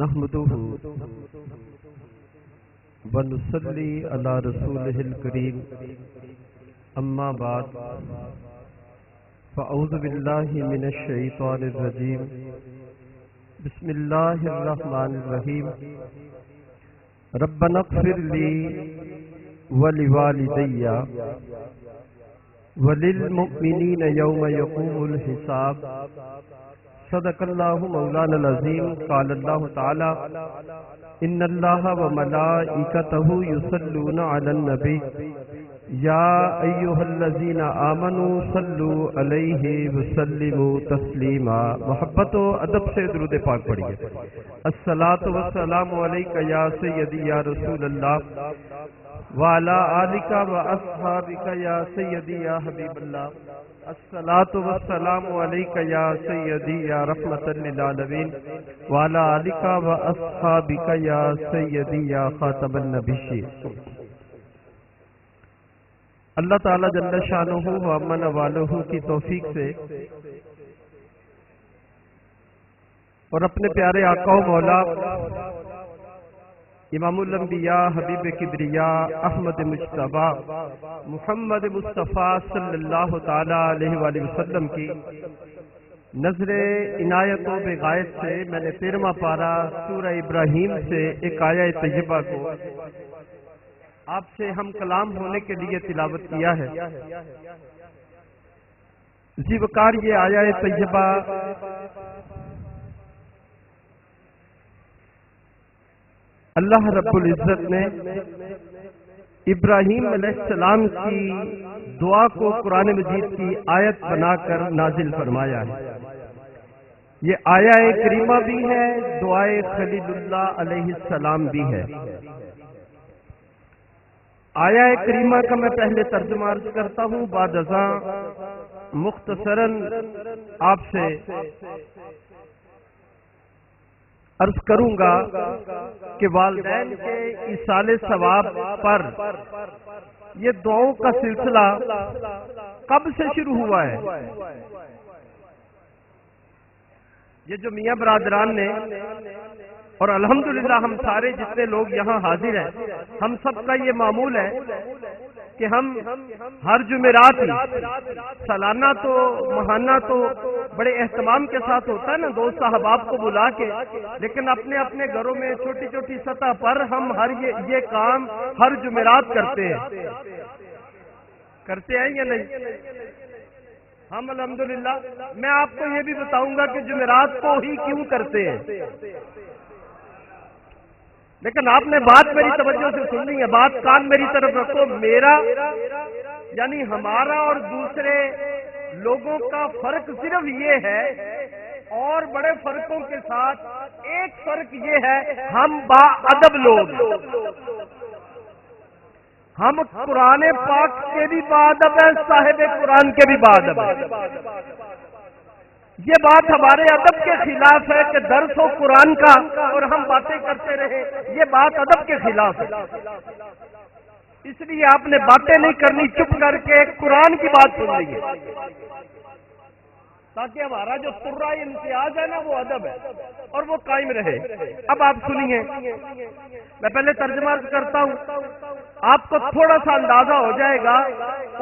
نحمده ونصلي على رسوله الكريم اما بعد فاعوذ بالله من الشيطان الرجيم بسم الله الرحمن الرحيم ربنا اغفر لي ولوالدي وللمؤمنين يوم يقوم الحساب صدق اللہ مولانا العظیم قال اللہ تعالی ان اللہ وملائکتہ یصلون علی النبی یا ایھا الذین آمنوا صلوا علیہ وسلموا تسلیما۔ محبت و ادب سے درود پاک پڑھیے۔ الصلاۃ والسلام علیک یا سیدی یا رسول اللہ وعلی آلک واصحابک یا سیدی یا حبیب اللہ۔ الصلاۃ والسلام علیک یا سیدی یا رحمۃ للعالمین وعلی آلک واصحابک یا سیدی یا خاتم النبیین۔ اللہ تعالی جل شانہ و امن والہ کی توفیق سے اور اپنے پیارے آقا و مولا امام الانبیاء حبیب کبریاء احمد مجتبیٰ محمد مصطفیٰ صلی اللہ تعالی علیہ وآلہ وسلم کی نظر عنایت و بغایت سے میں نے 13واں پارہ سورہ ابراہیم سے ایک آیہ طیبہ کو آپ سے ہم کلام ہونے کے لیے تلاوت کیا ہے۔ ذی وقار یہ آیہ طیبہ اللہ رب العزت نے ابراہیم علیہ السلام کی دعا کو قرآن مجید کی آیت بنا کر نازل فرمایا ہے۔ یہ آیہ کریمہ بھی ہے، دعائے خلیل اللہ علیہ السلام بھی ہے۔ آیہ کریمہ کا میں پہلے ترجمہ عرض کرتا ہوں، بعد ازاں مختصراً آپ سے عرض کروں گا کہ والدین کے ایصال ثواب پر یہ دعاؤں کا سلسلہ کب سے شروع ہوا ہے۔ یہ جو میاں برادران نے اور الحمدللہ ہم سارے جتنے لوگ یہاں حاضر ہیں، ہم سب کا یہ معمول ہے کہ ہم ہر جمعرات ہی سالانہ تو ماہانہ تو بڑے اہتمام کے ساتھ ہوتا ہے نا، دوست احباب کو بلا کے، لیکن اپنے اپنے گھروں میں چھوٹی چھوٹی سطح پر ہم یہ کام ہر جمعرات کرتے ہیں یا نہیں؟ ہم الحمدللہ میں آپ کو یہ بھی بتاؤں گا کہ جمعرات کو ہی کیوں کرتے ہیں، لیکن آپ نے بات میری توجہ سے سننی ہے، بات کان میری طرف رکھو۔ میرا یعنی ہمارا اور دوسرے لوگوں کا فرق صرف یہ ہے، اور بڑے فرقوں کے ساتھ ایک فرق یہ ہے، ہم با ادب لوگ، ہم قرآن پاک کے بھی با ادب ہیں، صاحب قرآن کے بھی با ادب ہیں۔ یہ بات ہمارے ادب کے خلاف ہے کہ درس ہو قرآن کا اور ہم باتیں کرتے رہے، یہ بات ادب کے خلاف ہے۔ اس لیے آپ نے باتیں نہیں کرنی، چپ کر کے قرآن کی بات سننی ہے، تاکہ ہمارا جو ترا امتیاز ہے نا وہ ادب ہے اور وہ قائم رہے۔ اب آپ سنیے، میں پہلے ترجمہ کرتا ہوں، آپ کو تھوڑا سا اندازہ ہو جائے گا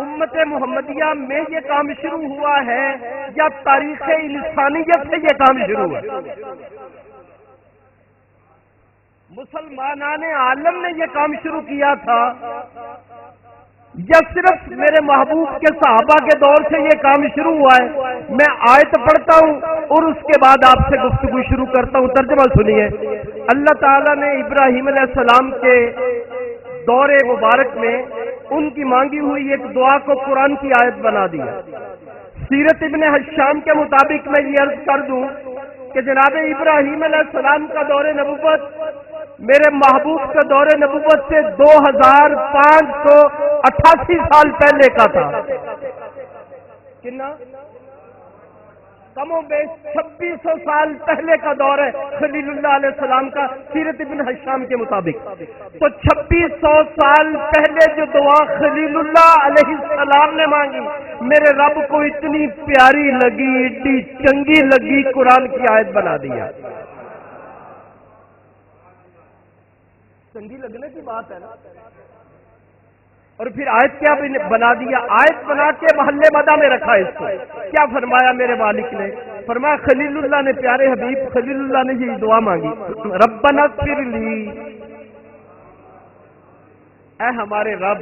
امت محمدیہ میں یہ کام شروع ہوا ہے یا تاریخ انسانیت سے یہ کام شروع ہے۔ مسلمانان عالم نے یہ کام شروع کیا تھا یا صرف میرے محبوب کے صحابہ کے دور سے یہ کام شروع ہوا ہے؟ میں آیت پڑھتا ہوں اور اس کے بعد آپ سے گفتگو شروع کرتا ہوں۔ ترجمہ سنیے۔ اللہ تعالیٰ نے ابراہیم علیہ السلام کے دور مبارک میں ان کی مانگی ہوئی ایک دعا کو قرآن کی آیت بنا دیا۔ سیرت ابن حشام کے مطابق میں یہ عرض کر دوں کہ جناب ابراہیم علیہ السلام کا دور نبوت میرے محبوب کا دور نبوت سے 2588 سال پہلے کا تھا۔ کتنا؟ کم و بیش 2600 سال پہلے کا دور ہے خلیل اللہ علیہ السلام کا، سیرت ابن حشام کے مطابق۔ تو 2600 سال پہلے جو دعا خلیل اللہ علیہ السلام نے مانگی، میرے رب کو اتنی پیاری لگی، اتنی چنگی لگی، قرآن کی آیت بنا دیا۔ چنگی لگنے کی بات ہے نا. اور پھر آیت کیا بنا دیا؟ آیت بنا کے محلے مدہ میں رکھا اس کو. کیا فرمایا میرے مالک نے؟ فرمایا خلیل اللہ نے، پیارے حبیب خلیل اللہ نے یہ دعا مانگی، ربنا اغفر لی، اے ہمارے رب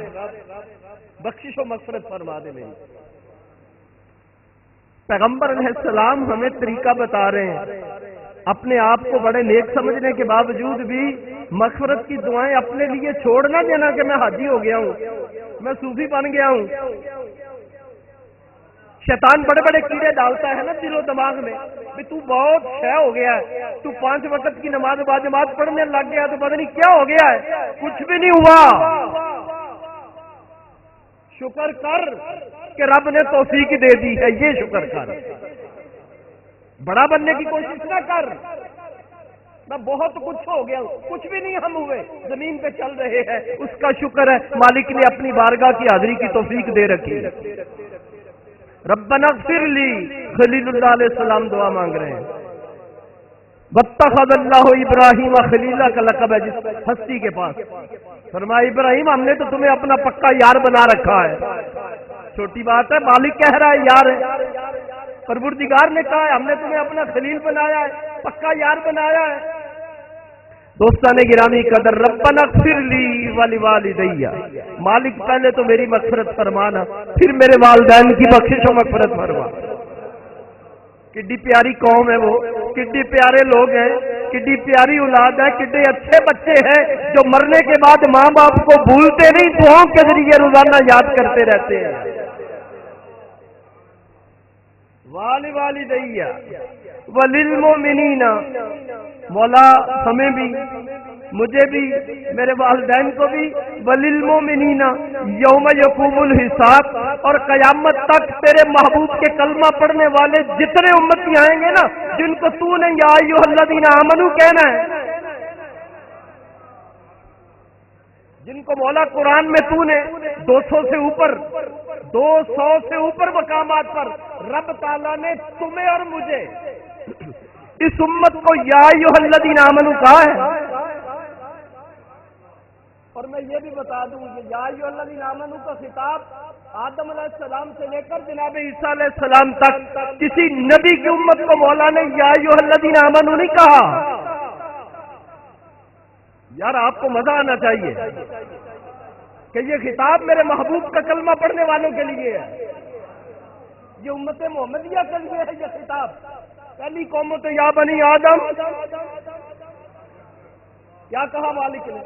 بخشش و مغفرت فرما دے میری. پیغمبر علیہ السلام ہمیں طریقہ بتا رہے ہیں. اپنے آپ کو بڑے نیک سمجھنے کے باوجود بھی مغفرت کی دعائیں اپنے لیے چھوڑ نہ دینا کہ میں حاجی ہو گیا ہوں، میں صوفی بن گیا ہوں. شیطان بڑے بڑے کیڑے ڈالتا ہے نا دل و دماغ میں، بھی تو بہت شے ہو گیا ہے، تو 5 وقت کی نماز باجماعت پڑھنے لگ گیا تو پتہ نہیں کیا ہو گیا ہے. کچھ بھی نہیں ہوا. شکر کر کہ رب نے توفیق دے دی ہے، یہ شکر کر. بڑا بننے کی کوشش نہ کر، میں بہت کچھ ہو گیا ہوں، کچھ بھی نہیں ہم ہوئے، زمین پہ چل رہے ہیں. اس کا شکر ہے مالک نے اپنی بارگاہ کی حاضری کی توفیق دے رکھی. ربنا اغفر لی، خلیل اللہ علیہ السلام دعا مانگ رہے ہیں. واتخذ اللہ ابراہیم خلیلہ کا لقب ہے جس ہستی کے پاس. فرمایا ابراہیم ہم نے تو تمہیں اپنا پکا یار بنا رکھا ہے. چھوٹی بات ہے، مالک کہہ رہا ہے یار ہے. پروردگار نے کہا ہے ہم نے تمہیں اپنا خلیل بنایا ہے، پکا یار بنایا ہے. دوستان گرامی قدر، ربنا اغفر لی ولوالدی، مالک پہلے تو میری مغفرت فرمانا، پھر میرے والدین کی بخشش و مغفرت فرما. کتنی پیاری قوم ہے وہ، کتنے پیارے لوگ ہیں، کتنی پیاری اولاد ہے، کتنے اچھے بچے ہیں جو مرنے کے بعد ماں باپ کو بھولتے نہیں، دعاؤں کے ذریعے روزانہ یاد کرتے رہتے ہیں. والدی وللمؤمنین، مولا ہمیں بھی، مجھے بھی، میرے والدین کو بھی، وللمؤمنین یوم یقوم الحساب، اور قیامت تک تیرے محبوب کے کلمہ پڑھنے والے جتنے امتی آئیں گے نا، جن کو تو نے یا ایھا الذین آمنو کہنا ہے، جن کو مولا قرآن میں تو نے 200 سے اوپر مقامات پر رب تعالیٰ نے تمہیں اور مجھے اس امت کو یا ایھا الذین آمنو کہا ہے. اور میں یہ بھی بتا دوں کہ یا ایھا الذین آمنو کا خطاب آدم علیہ السلام سے لے کر جناب عیسیٰ علیہ السلام تک کسی نبی کی امت کو مولا نے یا ایھا الذین آمنو نہیں کہا. یار آپ کو مزہ آنا چاہیے کہ یہ خطاب میرے محبوب کا کلمہ پڑھنے والوں کے لیے ہے، یہ امت محمدیہ کے لیے ہے. یہ خطاب پہلی قوموں تو یا بنی آدم، کیا کہا مالک نے؟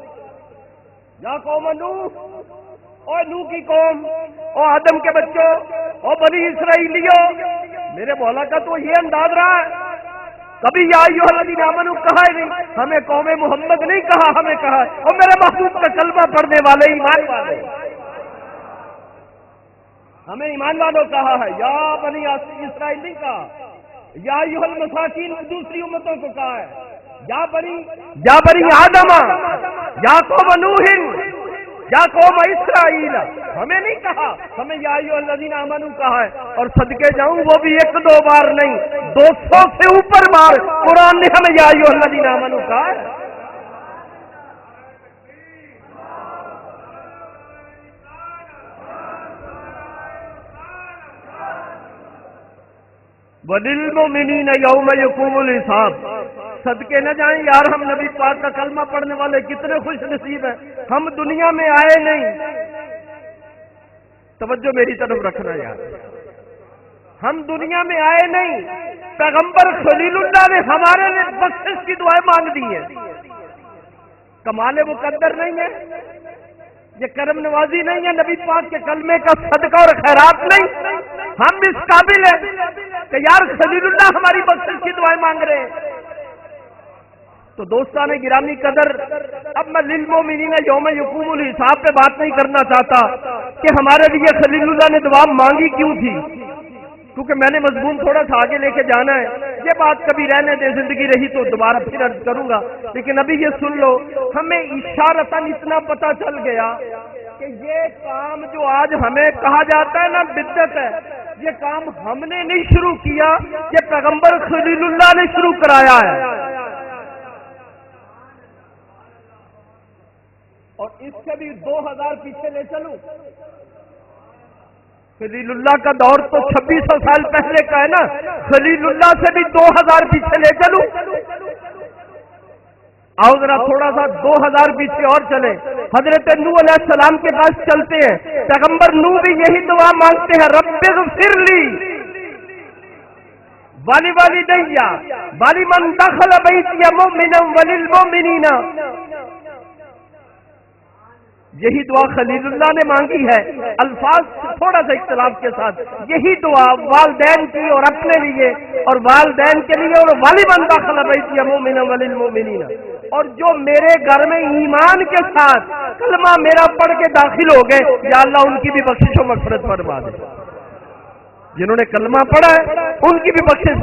یا قوم نوح، او نوح کی قوم، او آدم کے بچوں، او بنی اسرائیلیوں. میرے مولا کا تو یہ انداز رہا ہے، کبھی یا ایھا الذین آمنو کہا ہی نہیں، ہمیں قوم محمد نہیں کہا، ہمیں کہا ہے اور میرے محبوب کا کلمہ پڑھنے والے ایمان والے، ہمیں ایمان والوں کہا ہے. یا بنی اسرائیل نہیں کہا، یا ایھا المساکین دوسری امتوں کو کہا ہے، یا بنی آدم، یا قوم نوح، یا قوم اسرائیل. ہمیں نہیں کہا، ہمیں یا ایھا الذین آمنو کہا ہے. اور صدقے جاؤں وہ بھی 1-2 بار نہیں، 200 سے اوپر بار قرآن نے ہمیں یا ایھا الذین آمنو کہا ہے. وَلِلْمُؤْمِنِينَ يَوْمَ يَقُومُ الْحِسَابُ. صدقے نہ جائیں یار، ہم نبی پاک کا کلمہ پڑھنے والے کتنے خوش نصیب ہیں. ہم دنیا میں آئے نہیں، توجہ میری طرف رکھنا یار، ہم دنیا میں آئے نہیں، پیغمبر خلیل اللہ نے ہمارے لیے بخشش کی دعائیں مانگ دی ہیں. کمال مقدر نہیں ہے، یہ کرم نوازی نہیں ہے، نبی پاک کے کلمے کا صدقہ اور خیرات نہیں. ہم اس قابل ہیں کہ یار خلیل اللہ ہماری بخشش کی دعائیں مانگ رہے ہیں. تو دوستان گرامی قدر، اب میں للمؤمنین یوم یقوم الحساب پہ بات نہیں کرنا چاہتا کہ ہمارے لیے خلیل اللہ نے دعا مانگی کیوں تھی، کیونکہ میں نے مضمون تھوڑا سا آگے لے کے جانا ہے. یہ بات کبھی رہنے دے، زندگی رہی تو دوبارہ پھر عرض کروں گا. لیکن ابھی یہ سن لو، ہمیں اشارتاً اتنا پتہ چل گیا کہ یہ کام جو آج ہمیں کہا جاتا ہے نا بدعت ہے، یہ کام ہم نے نہیں شروع کیا، یہ پیغمبر خلیل اللہ نے شروع کرایا ہے. اس سے بھی 2000 پیچھے لے چلوں؟ خلیل اللہ کا دور تو 2600 سال پہلے کا ہے نا، خلیل اللہ سے بھی 2000 پیچھے لے چلوں؟ آؤ ذرا تھوڑا سا 2000 پیچھے اور چلیں، حضرت نوح علیہ السلام کے پاس چلتے ہیں۔ پیغمبر نوح بھی یہی دعا مانگتے ہیں، رب اغفر لی ولوالدیّ ولمن دخل بیتی مؤمنا وللمؤمنین۔ یہی دعا خلیل اللہ نے مانگی ہے، الفاظ تھوڑا سا اختلاف کے ساتھ۔ یہی دعا والدین کی اور اپنے لیے، اور والدین کے لیے، اور ولمن دخل بیتی مؤمنا وللمؤمنین، اور جو میرے گھر میں ایمان کے ساتھ کلمہ میرا پڑھ کے داخل ہو گئے، یا اللہ ان کی بھی بخشش و مغفرت فرما دے۔ جنہوں نے کلمہ پڑھا ہے ان کی بھی بخشش۔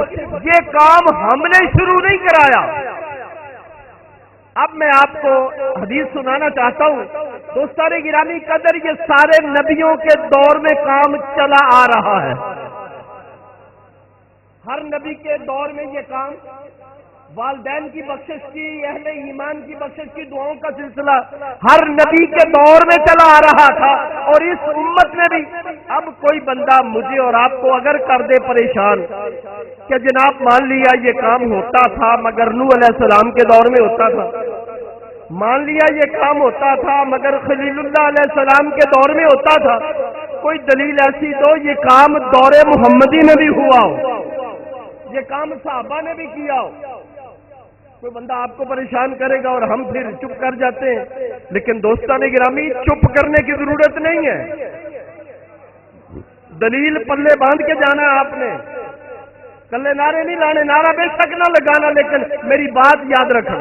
یہ کام ہم نے شروع نہیں کرایا۔ اب میں آپ کو حدیث سنانا چاہتا ہوں دوستان گرامی قدر، یہ سارے نبیوں کے دور میں کام چلا آ رہا ہے۔ ہر نبی کے دور میں یہ کام، والدین کی بخشش کی، اہل ایمان کی بخشش کی دعاؤں کا سلسلہ ہر نبی کے دور میں چلا آ رہا تھا، اور اس امت میں بھی۔ اب کوئی بندہ مجھے اور آپ کو اگر کر دے پریشان کہ جناب مان لیا یہ کام ہوتا تھا مگر نوح علیہ السلام کے دور میں ہوتا تھا، مان لیا یہ کام ہوتا تھا مگر خلیل اللہ علیہ السلام کے دور میں ہوتا تھا، کوئی دلیل ایسی تو یہ کام دور محمدی میں بھی ہوا ہو، یہ کام صحابہ نے بھی کیا ہو۔ کوئی بندہ آپ کو پریشان کرے گا اور ہم پھر چپ کر جاتے ہیں، لیکن دوستان گرامی چپ کرنے کی ضرورت نہیں ہے، دلیل پلے باندھ کے جانا ہے آپ نے، کلے نعرے نہیں لانے، نعرہ بے شک نہ لگانا، لیکن میری بات یاد رکھنا،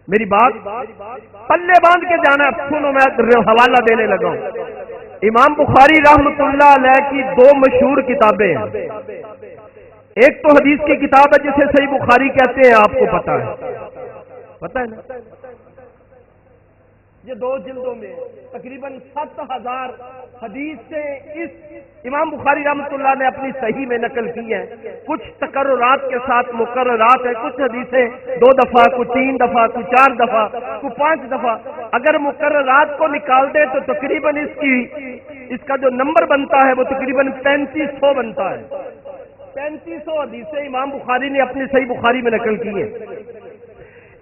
میری بات پلے باندھ کے جانا۔ سنو میں حوالہ دینے لگا ہوں، امام بخاری رحمۃ اللہ علیہ کی 2 مشہور کتابیں ہیں۔ ایک تو حدیث کی کتاب ہے جسے صحیح بخاری کہتے ہیں، آپ کو پتا ہے نا، یہ 2 جلدوں میں تقریباً 7000 حدیث سے اس امام بخاری رحمۃ اللہ نے اپنی صحیح میں نقل کی ہے، کچھ تکررات کے ساتھ مقررات ہیں، کچھ حدیثیں 2 دفعہ، کچھ 3 دفعہ، کچھ 4 دفعہ، کچھ 5 دفعہ۔ اگر مقررات کو نکال دے تو تقریباً اس کا جو نمبر بنتا ہے وہ تقریباً 3500 بنتا ہے۔ 3500 حدیثیں امام بخاری نے اپنی صحیح بخاری میں نقل کی ہے۔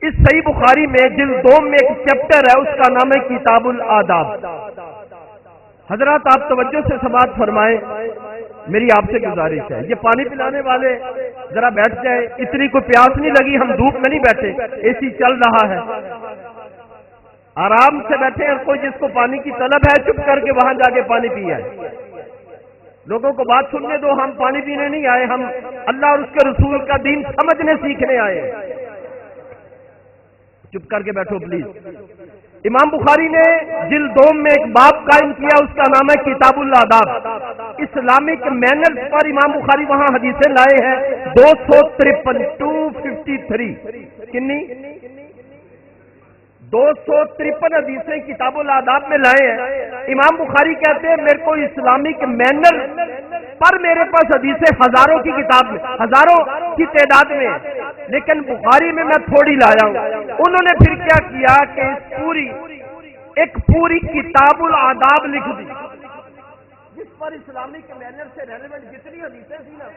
اس صحیح بخاری میں جلد 2 میں ایک چیپٹر ہے، اس کا نام ہے کتاب الآداب۔ حضرات آپ توجہ سے سماعت فرمائیں، میری آپ سے گزارش ہے، یہ پانی پلانے والے ذرا بیٹھ جائیں، اتنی کوئی پیاس نہیں لگی، ہم دھوپ میں نہیں بیٹھے، اے سی چل رہا ہے، آرام سے بیٹھے ہیں۔ کوئی جس کو پانی کی طلب ہے چپ کر کے وہاں جا کے پانی پیا ہے، لوگوں کو بات سننے دو، ہم پانی پینے نہیں آئے، ہم اللہ اور اس کے رسول کا دین سمجھنے سیکھنے آئے ہیں۔ چپ کر کے بیٹھو پلیز۔ امام بخاری نے جلد 2 میں ایک باب قائم کیا، اس کا نام ہے کتاب الآداب، اسلامک مینرز پر امام بخاری وہاں حدیثیں لائے ہیں 253 253 کنی 253 حدیثیں کتاب الآداب میں لائے ہیں۔ امام بخاری کہتے ہیں میرے کو اسلامک مینر پر میرے پاس حدیثیں ہزاروں کی کتاب میں، ہزاروں کی تعداد میں، لیکن بخاری میں تھوڑی لایا ہوں۔ انہوں نے پھر کیا کیا کہ ایک پوری کتاب الآداب لکھ دی، جس پر اسلامک مینر سے ریلیونٹ جتنی حدیثیں تھیں نا،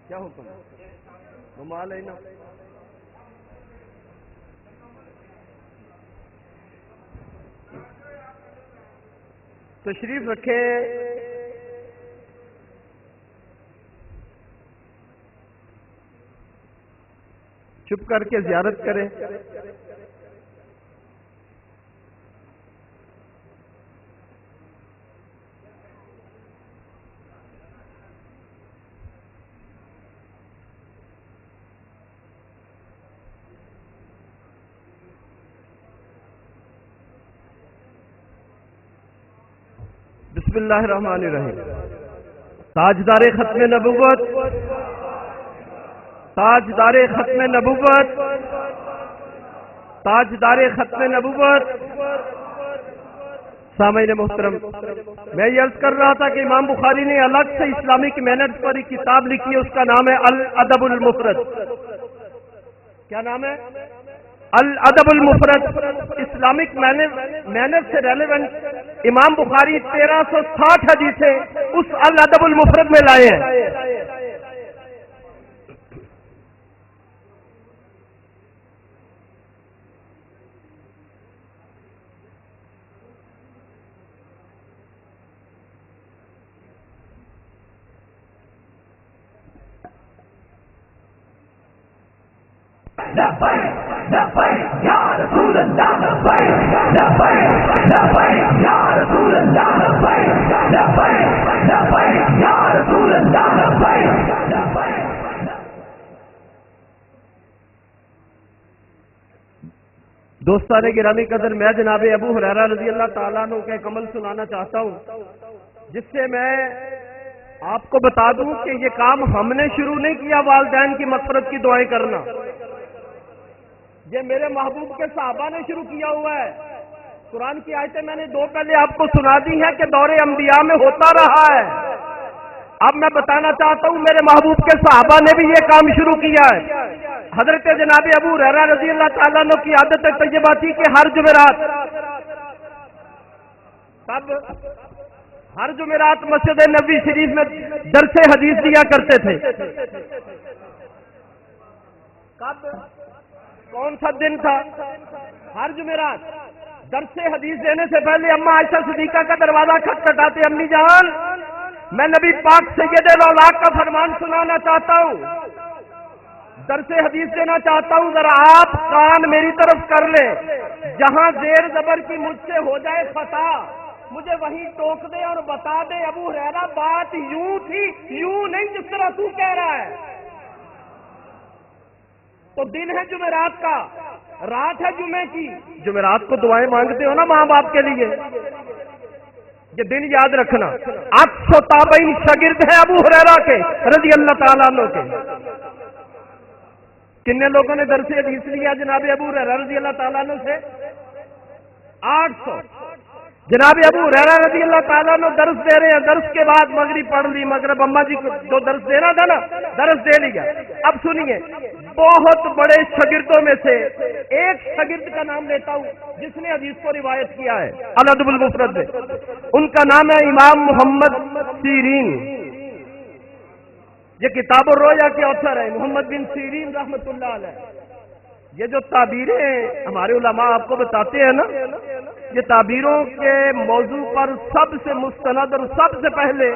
کیا حکم رومال ہے نا، تشریف رکھے۔ چپ کر کے زیارت کریں. بسم اللہ الرحمن الرحیم. تاجدار ختم نبوت، تاجدار ختم نبوت، تاجدار ختم نبوت. سامعین محترم، میں یہ عرض کر رہا تھا کہ امام بخاری نے الگ سے اسلامک مینرز پر ایک کتاب لکھی ہے، اس کا نام ہے الادب المفرد. کیا نام ہے؟ الادب المفرد. اسلامک مینرز سے ریلیونٹ امام بخاری 1360 حدیثیں اس الادب المفرد میں لائے ہیں. دوستان گرامی قدر، میں جناب ابو ہریرہ رضی اللہ تعالیٰ عنہ کا ایک عمل سنانا چاہتا ہوں، جس سے میں آپ کو بتا دوں کہ یہ کام ہم نے شروع نہیں کیا، والدین کی مغفرت کی دعائیں کرنا. یہ میرے محبوب کے صحابہ نے شروع کیا ہوا ہے. قرآن کی آیتیں میں نے 2 پہلے آپ کو سنا دی ہیں کہ دور انبیاء میں ہوتا رہا ہے. اب میں بتانا چاہتا ہوں میرے محبوب کے صحابہ نے بھی یہ کام شروع کیا ہے. حضرت جناب ابو ہریرہ رضی اللہ تعالیٰ عنہ کی عادت طیبہ تھی کہ ہر جمعرات، تب ہر جمعرات مسجد نبوی شریف میں درس حدیث دیا کرتے تھے. کب؟ کون سا دن تھا؟ ہر جمعرات. درس حدیث دینے سے پہلے اماں عائشہ صدیقہ کا دروازہ کھٹکھٹاتے، امی جان میں نبی پاک سید الاولیاء کا فرمان سنانا چاہتا ہوں، درس حدیث دینا چاہتا ہوں، ذرا آپ کان میری طرف کر لیں. جہاں زیر زبر کی مجھ سے ہو جائے خطا مجھے وہیں ٹوک دے اور بتا دے ابو ہریرہ بات یوں تھی، یوں نہیں جس طرح تو کہہ رہا ہے. تو دن ہے جمعرات کا، رات ہے جمعے کی. جمعرات کو دعائیں مانگتے ہو نا ماں باپ کے لیے، یہ دن یاد رکھنا. اکثر تابعین شاگرد ہیں ابو ہریرہ کے رضی اللہ تعالیٰ عنہ کے. کتنے لوگوں نے درس حدیث لیا جناب ابو ہریرہ رضی اللہ تعالیٰ عنہ سے؟ 800. جناب ابو ہریرہ رضی اللہ تعالیٰ عنہ درس دے رہے ہیں، درس کے بعد مغرب پڑھ لی، مغرب اماں جی کو جو درس دینا تھا نا درس دے لیا. اب سنیے، بہت بڑے شاگردوں میں سے ایک شاگرد کا نام لیتا ہوں جس نے حدیث کو روایت کیا ہے الادب المفرد میں. ان کا نام ہے امام محمد سیرین. یہ کتاب الرؤیا کے آتھر ہے محمد بن سیرین رحمۃ اللہ علیہ. یہ جو تعبیریں ہمارے علماء آپ کو بتاتے ہیں نا، یہ تعبیروں کے موضوع پر سب سے مستند اور سب سے پہلے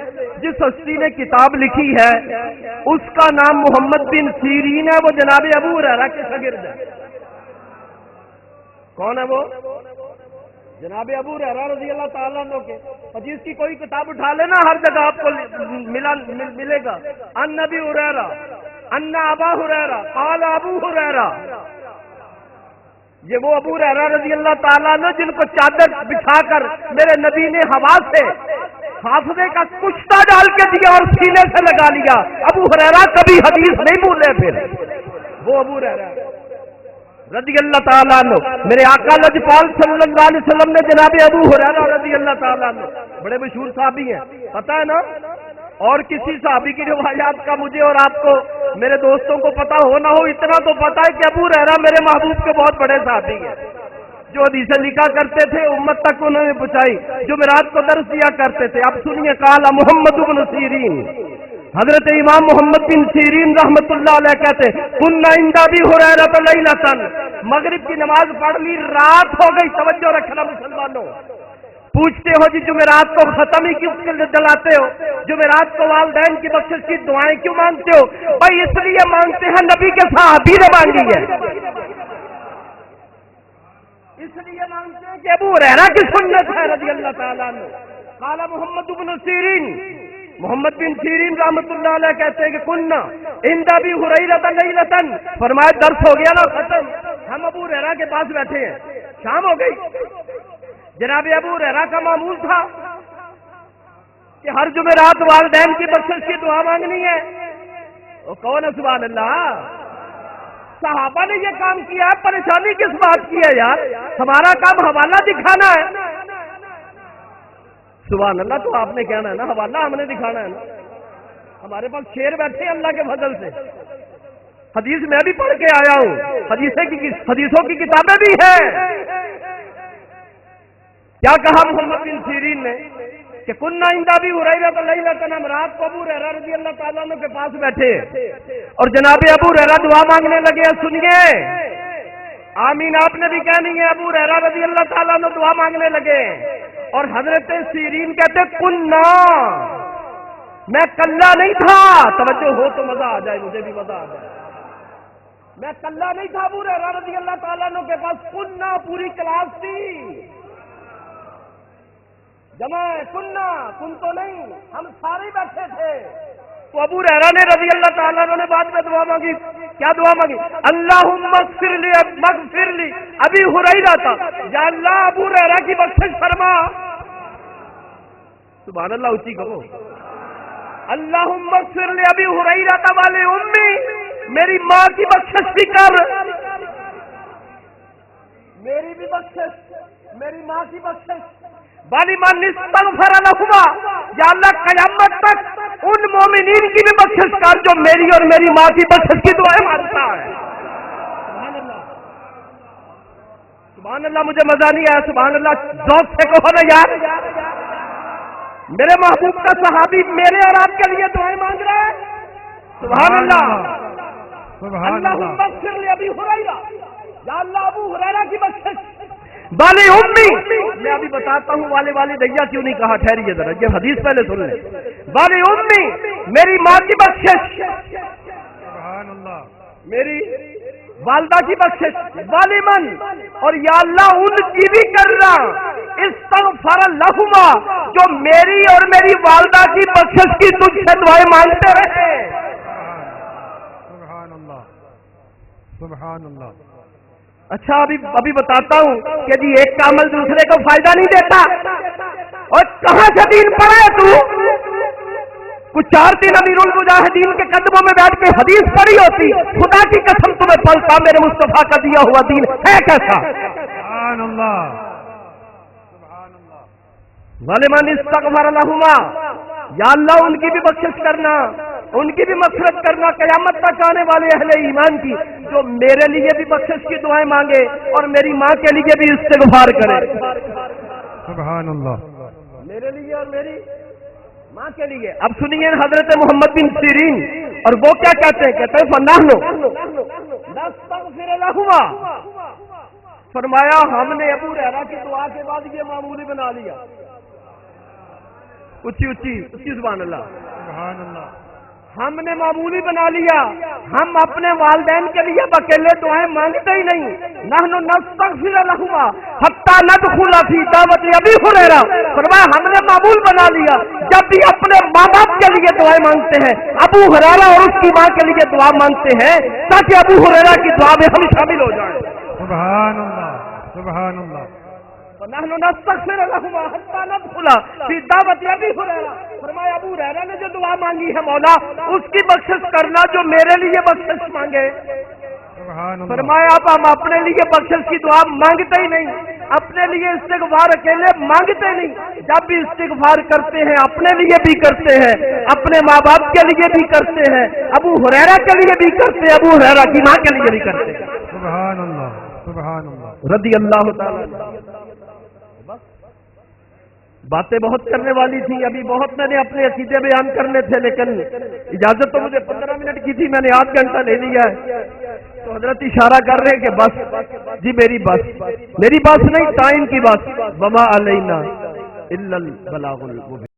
جس ہستی نے کتاب لکھی ہے اس کا نام محمد بن سیرین ہے. وہ جناب ابو ہریرہ کے شاگرد ہے. کون ہے وہ؟ جناب ابو ہریرہ رضی اللہ تعالیٰ عنہ کے. حدیث کی کوئی کتاب اٹھا لینا، ہر جگہ آپ کو ملے گا. ان نبی ہریرہ ان ابا ہریرہ قال ابو ہریرہ. یہ وہ ابو ہریرہ رضی اللہ تعالیٰ عنہ جن کو چادر بچھا کر میرے نبی نے ہوا سے حافظے کا کشتہ ڈال کے دیا اور سینے سے لگا لیا. ابو ہریرہ کبھی حدیث نہیں بھولے. پھر وہ ابو ہریرہ رضی اللہ تعالیٰ عنہ، میرے آقا لجپال صلی اللہ علیہ وسلم نے جناب ابو ہریرہ رضی اللہ تعالیٰ عنہ، بڑے مشہور صحابی ہیں، پتہ ہے نا. اور کسی صحابی کی روایات کا مجھے اور آپ کو میرے دوستوں کو پتا ہو نہ ہو، اتنا تو پتا ہے کہ ابو ہریرہ میرے محبوب کے بہت بڑے صحابی ہیں جو حدیثیں لکھا کرتے تھے، امت تک انہوں نے پہنچائی، جمعرات کو درس دیا کرتے تھے. اب سنیے، قال محمد بن سیرین، حضرت امام محمد بن سیرین رحمت اللہ علیہ کہتے کنا عند ابی ہریرہ لیلۃ، مغرب کی نماز پڑھ لی، رات ہو گئی. توجہ رکھنا مسلمانوں، پوچھتے ہو جی جمعرات کو ختم ہی کیوں جلاتے ہو؟ جمعرات کو والدین کی بخشش کی دعائیں کیوں مانگتے ہو؟ بھائی اس لیے مانگتے ہیں نبی کے صحابی نے مانگی ہے، اس لیے مانگتے ہیں کہ ابو ہریرہ کی سنت ہے رضی اللہ تعالیٰ عنہ۔ قال محمد بن سیرین، محمد بن سیرین رحمۃ اللہ علیہ کہتے ہیں کہ کننا عند ابی ہریرہ لیلۃ، فرمایا درس ہو گیا نا ختم، ہم ابو ہریرہ کے پاس بیٹھے ہیں، شام ہو گئی۔ جناب ابو ہریرہ کا معمول تھا کہ ہر جمعرات والدین کی بخشش کی دعا مانگنی ہے۔ وہ کون ہے؟ سبحان اللہ، صحابہ نے یہ کام کیا ہے، پریشانی کس بات کی ہے یار؟ ہمارا کام حوالہ دکھانا ہے۔ سبحان اللہ، تو آپ نے کہنا ہے نا حوالہ ہم نے دکھانا ہے نا۔ ہمارے پاس شیر بیٹھے ہیں اللہ کے فضل سے، حدیث میں بھی پڑھ کے آیا ہوں، حدیثوں کی کتابیں بھی ہیں۔ کیا کہا محمد بن سیرین نے کہ کننا عند ابی ہریرہ لیلۃ، ہم رات کو ابو ہریرہ رضی اللہ تعالیٰ عنہ کے پاس بیٹھے اور جناب ابو ہریرہ دعا مانگنے لگے۔ سنیے، آمین آپ نے بھی کہنی ہے۔ ابو ہریرہ رضی اللہ تعالیٰ عنہ دعا مانگنے لگے اور حضرت سیرین کہتے کننا، میں کلہ نہیں تھا، توجہ ہو تو مزہ آ جائے، مجھے بھی مزہ آ جائے، میں کلہ نہیں تھا ابو ہریرہ رضی اللہ تعالیٰ عنہ کے پاس، کننا پوری کلاس تھی، جمع کننا، کن تو نہیں، ہم سارے بیٹھے تھے۔ تو ابو ہریرہ نے رضی اللہ تعالیٰ عنہ نے بعد میں دعا مانگی، کیا دعا مانگی؟ اللہم اغفر لی ابی ہریرہ تھا، یا اللہ ابو ہریرہ کی بخشش فرما۔ سبحان اللہ، اونچی کہو، اللہم اغفر لی ابی ہریرہ والی امی، میری ماں کی بخشش بھی کر، میری بھی بخشش، میری ماں کی بخشش۔ والی من استغفر لہما، یا اللہ قیامت تک ان مومنین کی بھی بخشش کر جو میری اور میری ماں کی بخشش کی دعائیں مانگتا ہے۔ سبحان اللہ، سبحان اللہ، مجھے مزہ نہیں آیا، سبحان اللہ ذوق سے کہو نا یار۔ میرے محبوب کا صحابی میرے اور آپ کے لیے دعائیں مانگ رہا ہے، سبحان اللہ۔ اللہم اغفر لی ابی ہریرہ، یا اللہ ابو ہریرہ کی بخشش والی امی، میں ابھی بتاتا ہوں والے والدیہ کیوں نہیں کہا، ٹھہریے ذرا، یہ حدیث پہلے سن لیں۔ والی امی، میری ماں کی بخشش، سبحان اللہ، میری والدہ کی بخشش، والی من، اور یا اللہ ان کی بھی کرنا، استغفر لہما، جو میری اور میری والدہ کی بخشش کی تجھ سے دعائیں مانگتے رہے۔ سبحان اللہ، سبحان اللہ۔ اچھا ابھی بتاتا ہوں کہ جی ایک کا عمل دوسرے کو فائدہ نہیں دیتا، اور کہاں سے دین پڑھا ہے تو؟ کچھ 4 دن امیر المجاہدین کے قدموں میں بیٹھ کے حدیث پڑھی ہوتی، خدا کی قسم تمہیں پلتا میرے مصطفیٰ کا دیا ہوا دین ہے کیسا؟ سبحان اللہ، سبحان اللہ۔ ظالمان استغفر لہما، یا اللہ ان کی بھی بخشش کرنا، ان کی بھی مغفرت کرنا، قیامت تک آنے والے اہل ایمان کی، جو میرے لیے بھی بخشش کی دعائیں مانگے اور میری ماں کے لیے بھی استغفار کرے۔ سبحان اللہ، میرے لیے اور میری ماں کے لیے۔ اب سنیے حضرت محمد بن سیرین، اور وہ کیا کہتے ہیں؟ کہتے ہیں فنحن نستغفر لہما، فرمایا ہم نے ابو ہریرہ کی دعا کے بعد یہ معمولی بنا لیا، اچھی سبحان اللہ، سبحان اللہ، ہم نے معمولی بنا لیا، ہم اپنے والدین کے لیے اکیلے دعائیں مانگتے ہی نہیں، نحن نستغفر لہما حتی ندخل فی دعوت ابی ہریرہ، فرمایا ہم نے معمول بنا لیا جب بھی اپنے ماں باپ کے لیے دعائیں مانگتے ہیں، ابو ہریرہ اور اس کی ماں کے لیے دعا مانگتے ہیں تاکہ ابو ہریرہ کی دعا میں ہم شامل ہو جائیں۔ سبحان اللہ، سبحان اللہ۔ نحن نستغفر لهما حتى ندخل في دعوت ابی ہریرہ، فرمایا ابو ہریرہ نے جو دعا مانگی ہے مولا اس کی بخشش کرنا جو میرے لیے بخشش مانگے۔ فرمایا اب ہم اپنے لیے بخشش کی دعا مانگتے ہی نہیں، اپنے لیے استغفار اکیلے مانگتے نہیں، جب بھی استغفار کرتے ہیں اپنے لیے بھی کرتے ہیں، اپنے ماں باپ کے لیے بھی کرتے ہیں، ابو ہریرہ کے لیے بھی کرتے ہیں، ابو ہریرہ کی ماں کے لیے بھی کرتے ہیں۔ سبحان اللہ، سبحان اللہ، رضی اللہ تعالی۔ باتیں بہت کرنے والی تھی، ابھی بہت میں نے اپنے عقیدے بیان کرنے تھے، لیکن اجازت تو مجھے 15 منٹ کی تھی، میں نے آدھ گھنٹہ لے لیا ہے، تو حضرت اشارہ کر رہے ہیں کہ بس جی میری بس نہیں ٹائم کی بس، وما علینا الا البلاغ المبین۔